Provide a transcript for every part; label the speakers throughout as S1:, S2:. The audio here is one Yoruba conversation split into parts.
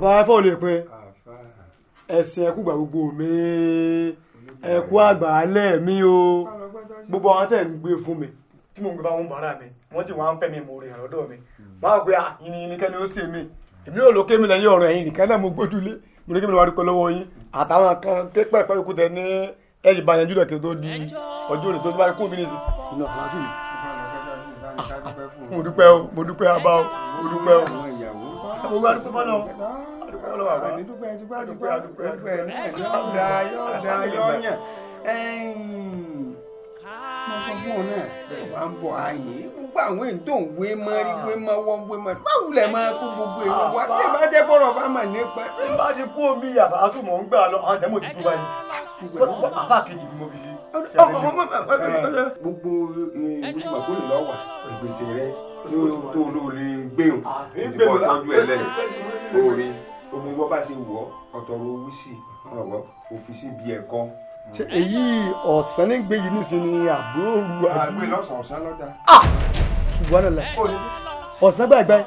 S1: bàbá ẹ̀fọ́ lè pin ẹ̀sìn ẹ̀kú gbà gbogbo mi ẹ̀kú àgbà alẹ́ mi o gbogbo àwọn tẹ̀ ń gbé fún mi tí mo ń gbé bá wọn bàárà mi wọ́n ti wọ́n á ń fẹ́ mi mo rìn àlọ́dọ̀ mi máa gbé yìnyín kẹ́ni ó sì mi èmi ò lókè mi lẹ́yìn ọ̀rọ̀ ẹ̀yìn nìkan náà mo gbójúlé mo lókè mi lọ́wọ́ adúpẹ́ lọ́wọ́ yín àtàwọn kan képẹ́ pẹ́ yòókù tẹ ní ẹ̀yìn bá yanjú lẹ́kẹ̀ẹ́ tó di ọjọ́ òní tó ti bá rí kún mi nísìn inú ọ̀sán láti mi. mo dúpẹ́ abá o mo dúpẹ́ o mo bá dúpẹ́ bọ́lọ̀ adúpẹ́ lọ́wọ́ àbá adúpẹ́
S2: yọ̀ọ̀yàn mo sọ fún ọ náà wà ń bọ̀ ààyè gbogbo àwọn èyí tó ń wé mọ́rí wé mọ́wọ́ wé mọ́ báwo lẹ̀ máa kó gbogbo èyí wá bí ẹ bá jẹ́ bọ́rọ̀ bá mà nípa.
S1: bí bá ti kú omi yàtọ̀ àtúmọ̀ ń gbà lọ àwọn tẹ̀mọ̀ ti dúró báyìí àbá kejì ni mo fi ṣe.
S2: gbogbo ìgbésùn àkólè lọ́wọ́ ìgbésẹ̀ rẹ tó ló lè gbéhùn ìdìbò tọ́jú ẹ̀ lẹ́yìn lórí gbogbo bọ́ bá ṣe wọ̀ ọ̀tọ̀rọ̀ owó sí ọ̀wọ́ òfìsí bíi ẹ̀kọ́.
S1: ṣe èyí ọ̀sán ní gbé yìí nísìnyí ni àbúrò ru
S2: àgbẹ̀ lọ́sàn-ọ̀sán lọ́jà.
S1: ṣùgbọ́n náà ọ̀sán gbàgbẹ́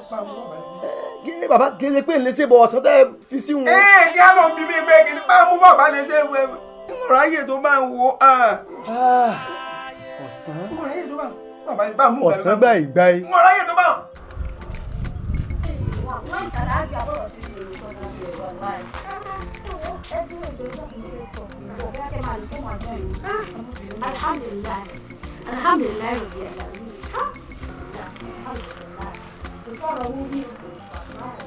S1: bàbá kéde pé lè ṣe bọ̀ ọ̀sán tẹ́ fi sí wọn.
S2: kí á lọ bí mi pé kí ni bá mú bọ̀ bá lè ṣe wẹ ìmọ̀ràn ayé tó bá ń wo.
S1: ọ̀sán
S2: ìmọ̀ràn ayé tó bá mú
S1: ọ̀sán gbà ìgbà yìí.
S2: ìmọ̀ràn ayé tó bá.
S3: Alhamdulillah. Alhamdulillah rabbil alamin. Alhamdulillah.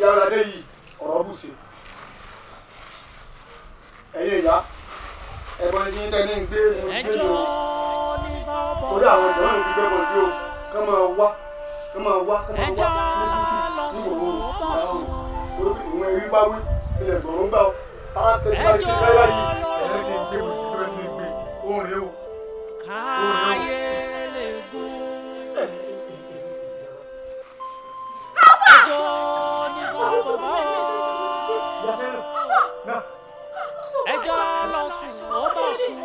S1: ìyá aládé yìí ọ̀rọ̀ bùsẹ̀ ẹ̀yin ìyá ẹ̀gbọ́n yín tẹ́ ní gbé ẹjọ́ torí àwọn ìjọba yìí ti gbé bọ̀ yìí o kán máa wá ní bísí ní gbogbo orí ìwọ̀n èrí bá wí ilẹ̀ gbọ̀rún gbà ó táwọn tẹ́lẹ̀ bá ti gbé láyé ẹ̀rẹ́ ti gbé bó ti tẹ́lẹ̀ sí gbé òun rèé o.
S4: ẹjọ́ lọ sùn ó bọ̀ sùn.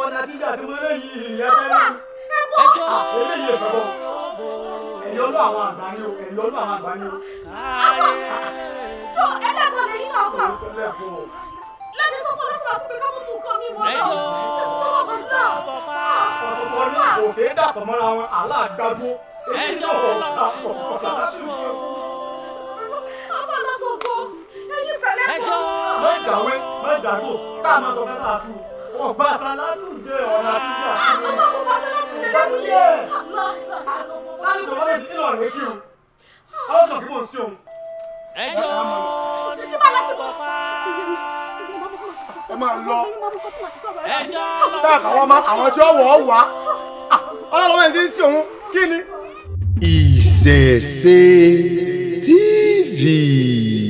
S1: ọ̀nà àtijọ́ àti mọ́lẹ́ yìí ìyá sẹ́yìn.
S4: ẹjọ́
S1: eléyìí ìfọwọ́ ẹ̀yìn ọlọ́ àwọn àgbà ni o ẹ̀yìn ọlọ́ àwọn àgbà ni o.
S3: sọ ẹlẹ́gbọ̀n lẹ́yìn náà kọ̀. lẹ́ni sọ fún lọ́sọ̀rọ̀ àti pé ká mú nǹkan mi mọ́ náà.
S1: ọ̀pọ̀ ní kò ṣeé dàpọ̀ mọ́ra wọn aláàgbágbó.
S4: ẹjọ́ lọ sùn ó bọ̀ sùn.
S3: ọmọ lọ́sọ̀ gbọ́ ẹ̀yìn pẹ̀lẹ́
S4: ẹjọ́
S1: má jàwé má jàgbó tá a máa sọ fẹ́ sáà tù ọgbà sàlátù jẹ ọ̀nà àtijọ́ àti
S3: ọmọ kò bá sẹ́lẹ̀ tún lé lẹ́nu yé.
S1: láti tó bá lè sí ìlọrin wé kí o àwọn sọ kí mò ń sí òun.
S4: ẹjọ́
S3: títí bá lásìkò fà
S1: ẹ máa lọ
S4: ẹjọ́
S1: tá a kàwọ́ má àwọn tí ó wọ̀ ọ́ wá ọlọ́wọ́ ẹ̀ ti ń sí òun kí ni.
S5: Ìṣẹ̀ṣe TV.